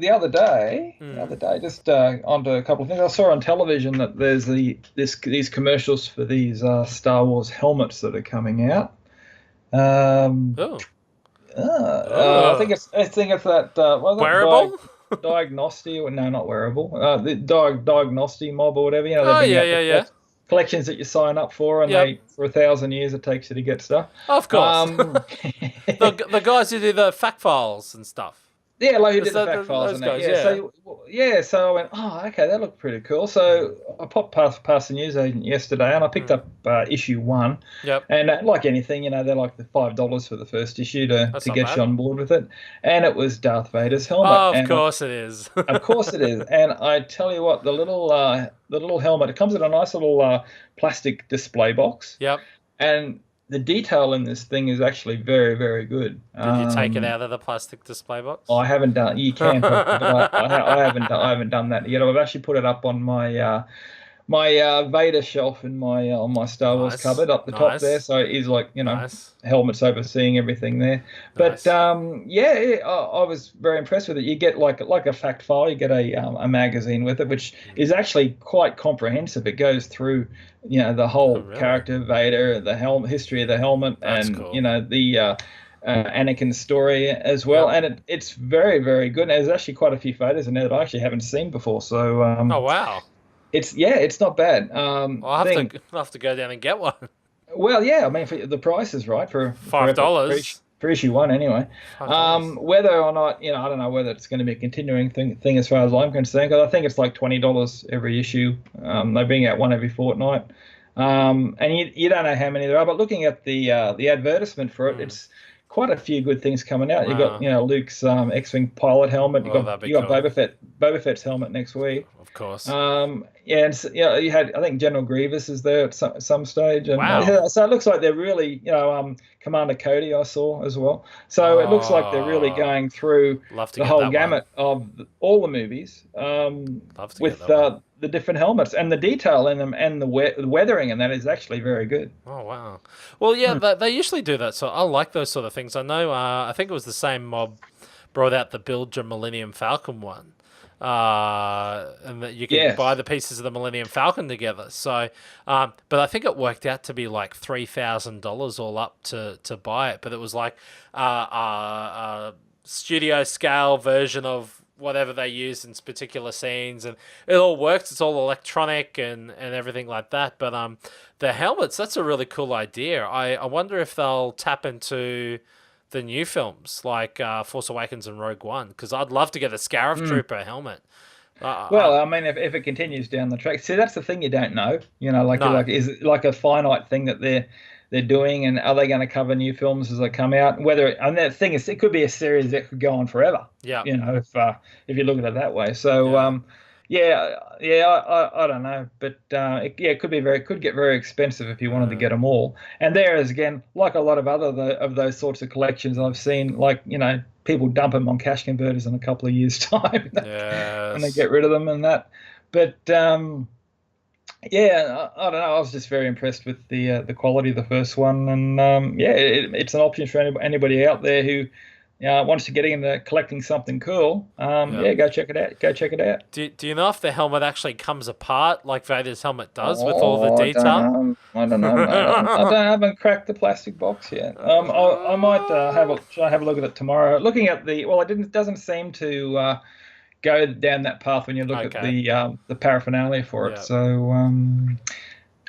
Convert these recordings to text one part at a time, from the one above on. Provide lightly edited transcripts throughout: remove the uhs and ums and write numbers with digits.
just onto a couple of things. I saw on television that there's these commercials for these Star Wars helmets that are coming out. Oh. I think it's that was Wearable? it Diagnosti or no, not wearable. The Diagnosti mob or whatever. They're Oh, bringing yeah, out yeah, the yeah. collections that you sign up for, and Yep. they for 1,000 years it takes you to get stuff. Of course. Um, The guys who do the fact files and stuff. Yeah, like who Is did the that fact files those and that. guys? Yeah, Yeah. so I went, oh, okay, that looked pretty cool. So I popped past the newsagent yesterday, and I picked up issue 1. Yep. And like anything, they're like the $5 for the first issue That's to not get bad. you on board with it. And it was Darth Vader's helmet, Oh, of and course it is. of course it is. And I tell you what, the little helmet, it comes in a nice little plastic display box, Yep. and the detail in this thing is actually very, very good. Did you take it out of the plastic display box? I haven't done. You can probably, but I haven't done that yet. I've actually put it up on my Vader shelf in my on my Star Wars Nice. cupboard up the top there. Nice. So it is like Nice. helmets overseeing everything there. But Nice. I was very impressed with it. You get like a fact file. You get a magazine with it, which is actually quite comprehensive. It goes through the whole really? character Vader, the helmet, history of the helmet, That's and cool. the Anakin's story as well. Yep. And it's very, very good. And there's actually quite a few photos in there that I actually haven't seen before. So Oh, wow. it's not bad. I'll have to go down and get one. Well, yeah, I mean, for the price is right for $5. for issue 1 anyway. $5. Whether or not, I don't know whether it's going to be a continuing thing as far as I'm concerned, because I think it's like $20 every issue. They bring out one every fortnight. And you don't know how many there are, but looking at the advertisement for it, it's quite a few good things coming out. Wow. You got Luke's X-wing pilot helmet. You got that'd be cool. Boba Fett's helmet next week. Of course. You had, I think, General Grievous is there at some stage, and Wow. so it looks like they're really, Commander Cody I saw as well. So it looks like they're really going through Love to the get whole that gamut of all the movies, Love to with get that one. the different helmets, and the detail in them, and the weathering, and that is actually very good. Oh, wow. Well, yeah, they usually do that. So I like those sort of things. I know, I think it was the same mob brought out the Build Your Millennium Falcon one. And that you can buy the pieces of the Millennium Falcon together. So, but I think it worked out to be like $3,000 all up to buy it. But it was like a studio scale version of whatever they use in particular scenes, and it all works. It's all electronic and everything like that. But the helmets, that's a really cool idea. I wonder if they'll tap into the new films like Force Awakens and Rogue One, because I'd love to get a Scarif Trooper helmet. Well, I mean, if it continues down the track, see, that's the thing you don't know. No. Is it like a finite thing that they're doing, and are they going to cover new films as they come out? And the thing is, it could be a series that could go on forever. Yeah. If you look at it that way. So I don't know, but it could get very expensive if you wanted to get them all. And there is, again, like a lot of other of those sorts of collections I've seen, like people dump them on cash converters in a couple of years' time, and they get rid of them and that. But I don't know. I was just very impressed with the quality of the first one, and it's an option for anybody out there who wants to get into collecting something cool. Go check it out. Do you know if the helmet actually comes apart like Vader's helmet does with all the detail? I don't know. Mate. I haven't cracked the plastic box yet. I might have a look at it tomorrow. Looking at it doesn't seem to go down that path when you look at the paraphernalia for it. Yeah. So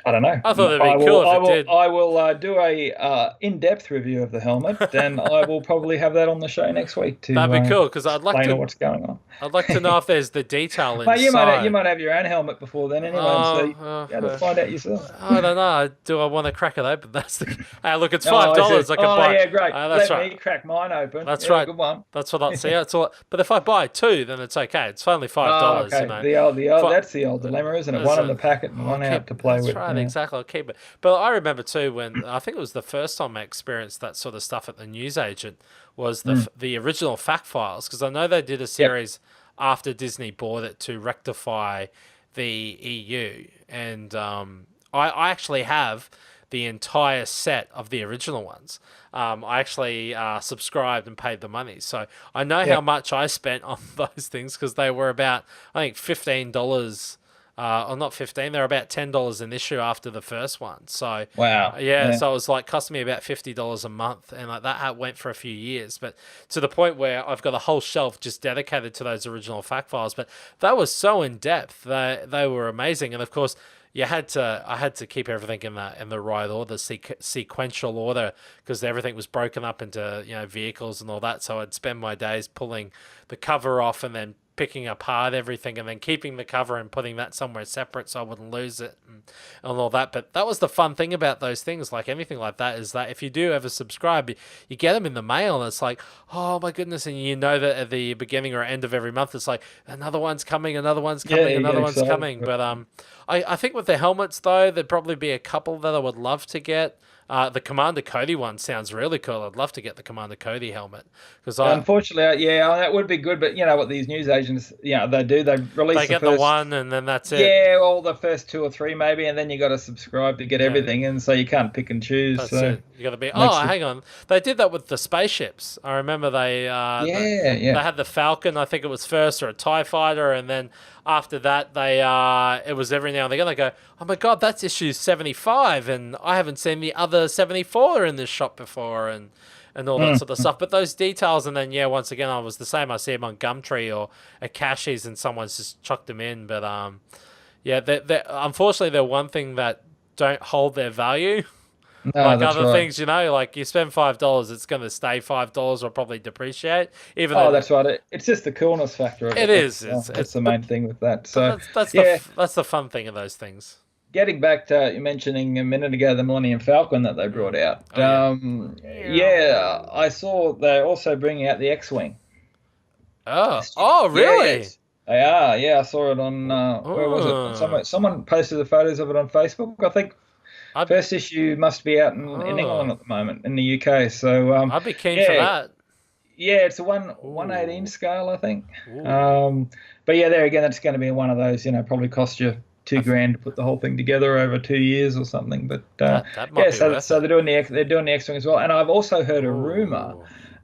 I don't know. I thought it'd be cool if it did. I will do a in-depth review of the helmet, and I will probably have that on the show next week to that'd be cool, because I'd like to know what's going on. I'd like to know if there's the detail inside. Mate, you might have your own helmet before then anyway, so you have to find out yourself. I don't know. Do I want to crack it open? That's the. Hey, look, it's $5. I can buy. Yeah, great. That's Let me crack mine open. That's right. Good one. That's what I see. It's all. But if I buy two, then it's okay. It's only $5. Okay. The old. That's the old dilemma, isn't it? One in the packet and one out to play with. That's right. Exactly. I'll keep it. But I remember too when I think it was the first time I experienced that sort of stuff at the newsagent was the original fact files, because I know they did a series after Disney bought it to rectify the EU, and I actually have the entire set of the original ones. I actually subscribed and paid the money, so I know how much I spent on those things because they were about, I think, $15. Or not 15, they're about $10 an issue after the first one. So wow, so it was like costing me about $50 a month, and like that went for a few years. But to the point where I've got a whole shelf just dedicated to those original fact files. But that was so in depth. They were amazing, and of course I had to keep everything in the right order, sequential order, because everything was broken up into vehicles and all that. So I'd spend my days pulling the cover off and then picking apart everything and then keeping the cover and putting that somewhere separate so I wouldn't lose it and all that. But that was the fun thing about those things, like anything like that, is that if you do ever subscribe, you get them in the mail and it's like, oh my goodness, and that at the beginning or end of every month it's like another one's coming, another one's coming. But I think with the helmets though, there'd probably be a couple that I would love to get. The Commander Cody one sounds really cool. I'd love to get the Commander Cody helmet unfortunately, that would be good. But you know what these news agents, they do. They release. They get the one, and then that's it. Yeah, well, the first 2 or 3 maybe, and then you got to subscribe to get everything, and so you can't pick and choose. That's so it. You got to be. Hang on. They did that with the spaceships. I remember they. They had the Falcon. I think it was first, or a TIE fighter, and then after that, they it was every now and then they go, oh my god, that's issue 75, and I haven't seen the other 74 in this shop before, and all that sort of stuff. But those details, and then once again, I was the same. I see them on Gumtree or at Cashies, and someone's just chucked them in. But unfortunately, they're one thing that don't hold their value. No, like other things, like you spend $5, it's going to stay $5 or probably depreciate. That's right. It's just the coolness factor of it. It's the main thing with that. So that's the fun thing of those things. Getting back to you mentioning a minute ago the Millennium Falcon that they brought out. I saw they're also bringing out the X-Wing. Oh, really? Yes. They are. Yeah, I saw it on where was it? Someone posted the photos of it on Facebook. I think first issue must be out in England at the moment, in the UK. So I'd be keen for that. Yeah, it's a 1/18 scale, I think. But there again, it's going to be one of those. Probably cost you $2,000 to put the whole thing together over 2 years or something. But that might be so they're doing the X-Wing as well. And I've also heard a rumor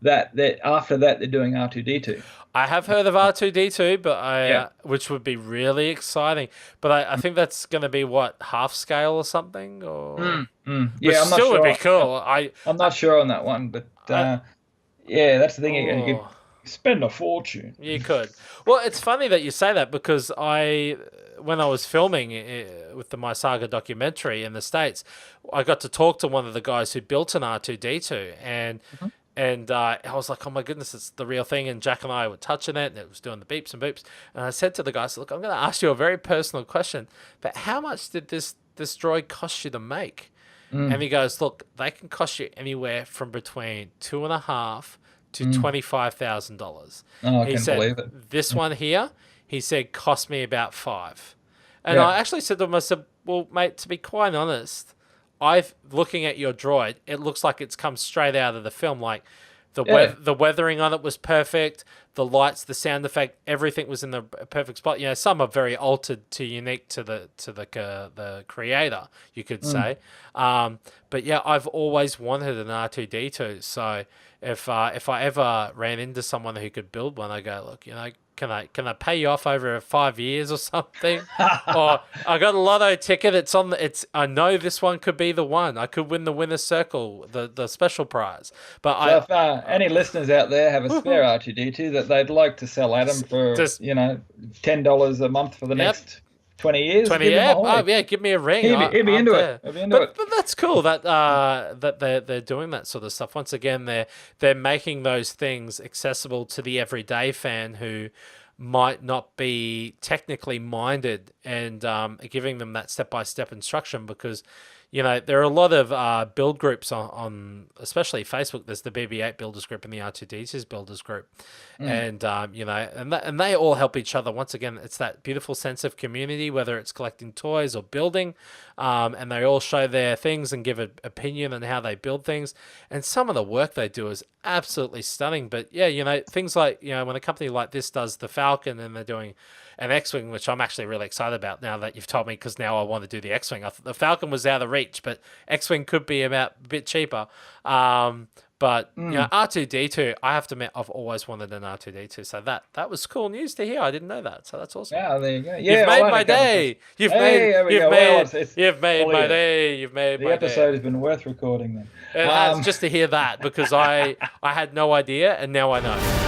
that after that they're doing R2-D2. I have heard of R2-D2, but which would be really exciting. But I think that's going to be half scale or something, or I'm not still sure. Would be cool. I'm not sure on that one, but that's the thing. You could spend a fortune. You could. Well, it's funny that you say that because when I was filming with my Saga documentary in the States, I got to talk to one of the guys who built an R2-D2, and I was like, oh my goodness, it's the real thing. And Jack and I were touching it, and it was doing the beeps and boops. And I said to the guy, look, I'm going to ask you a very personal question, but how much did this droid cost you to make? And he goes, look, they can cost you anywhere from between $2,500 to $25,000. Oh, I can't believe it. This one here, he said, cost me about $5,000. And I actually said to him, I said, well, mate, to be quite honest, looking at your droid, it looks like it's come straight out of the film. Like the weathering on it was perfect. The lights, the sound effect, everything was in the perfect spot. Some are very altered to unique to the creator, you could say. But I've always wanted an R2-D2. So if I ever ran into someone who could build one, I go, look, can I pay you off over 5 years or something? Or I got a lotto ticket. I know this one could be the one. I could win the winner's circle, the special prize. But if any listeners out there have a spare R2-D2 that they'd like to sell Adam for $10 a month for the next 20 years. 20 years. Give me a ring. He'd be into it. But that's cool that they're doing that sort of stuff. Once again, they're making those things accessible to the everyday fan who might not be technically minded, and giving them that step-by-step instruction, because there are a lot of build groups on especially Facebook. There's the BB-8 builders group and the R2-D2's builders group, and and they all help each other. Once again, it's that beautiful sense of community, whether it's collecting toys or building, and they all show their things and give an opinion on how they build things. And some of the work they do is absolutely stunning. But yeah, things like, when a company like this does the Falcon and they're doing an X-Wing, which I'm actually really excited about now that you've told me, because now I want to do the X-Wing. The Falcon was out of reach, but X-Wing could be a bit cheaper. But R2D2, I have to admit, I've always wanted an R2D2. So that was cool news to hear. I didn't know that. So that's awesome. Yeah, there you go. Yeah, you've made my day. You've made my day. You've made my day. The episode has been worth recording then. It has, just to hear that, because I had no idea, and now I know.